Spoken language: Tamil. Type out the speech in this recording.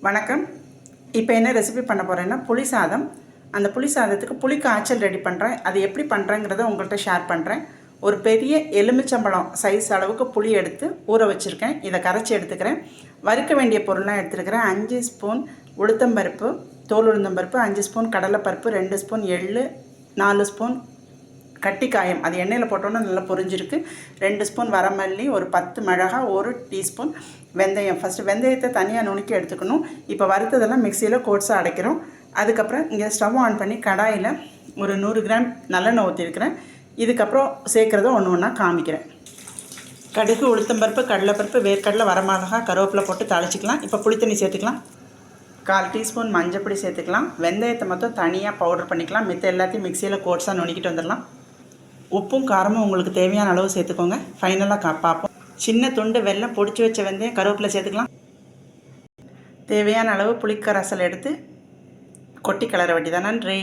வணக்கம். இப்போ என்ன ரெசிபி பண்ண போகிறேன்னா புளி சாதம். அந்த புளி சாதத்துக்கு புளி காய்ச்சல் ரெடி பண்ணுறேன். அது எப்படி பண்ணுறேங்கிறத உங்கள்கிட்ட ஷேர் பண்ணுறேன். ஒரு பெரிய எலுமிச்சம்பழம் சைஸ் அளவுக்கு புளி எடுத்து ஊற வச்சுருக்கேன். இதை கரைச்சி எடுத்துக்கிறேன். வறுக்க வேண்டிய பொருள்லாம் எடுத்துருக்கிறேன். 5 ஸ்பூன் உளுத்தம்பருப்பு, தோல் உளுந்தம்பருப்பு, 5 ஸ்பூன் கடலைப்பருப்பு, 2 ஸ்பூன் எள்ளு, 4 ஸ்பூன் கட்டிக்காயம், அது எண்ணெயில் போட்டோன்னா நல்லா பொரிஞ்சிருக்கு. 2 ஸ்பூன் வரமல்லி, ஒரு 10 மிளகாய், 1 டீஸ்பூன் வெந்தயம். ஃபஸ்ட்டு வெந்தயத்தை தனியாக நுணுக்கி எடுத்துக்கணும். இப்போ வறுத்ததெல்லாம் மிக்சியில் கோட்ஸாக அடைக்கிறோம். அதுக்கப்புறம் இங்கே ஸ்டவ் ஆன் பண்ணி கடாயில் ஒரு 100 கிராம் நல்லெண்ணெய் ஊற்றிருக்கிறேன். இதுக்கப்புறம் சேர்க்குறத ஒன்று ஒன்றா காமிக்கிறேன். கடுகு, உளுத்தம்பருப்பு, கடலைப்பருப்பு, வேர்க்கடலை, வரமிளகாய், கருவேப்பிலை போட்டு தாளிச்சிக்கலாம். இப்போ புளித்தண்ணி சேர்த்துக்கலாம். 1/4 டீஸ்பூன் மஞ்சப்பொடி சேர்த்துக்கலாம். வெந்தயத்தை மட்டும் தனியாக பவுடர் பண்ணிக்கலாம். மித்த எல்லாத்தையும் மிக்சியில் கோட்ஸாக நுணுக்கிட்டு வந்துடலாம். உப்பும் காரமும் உங்களுக்கு தேவையான அளவு சேர்த்துக்கோங்க. ஃபைனலாக பார்ப்போம். சின்ன துண்டு வெல்லம், பொடிச்சு வச்ச வெந்தயம், கருவேப்பிலை சேர்த்துக்கலாம். தேவையான அளவு புளிக்கரசல் எடுத்து கொட்டி கிளற வேண்டியதான். நன்றி.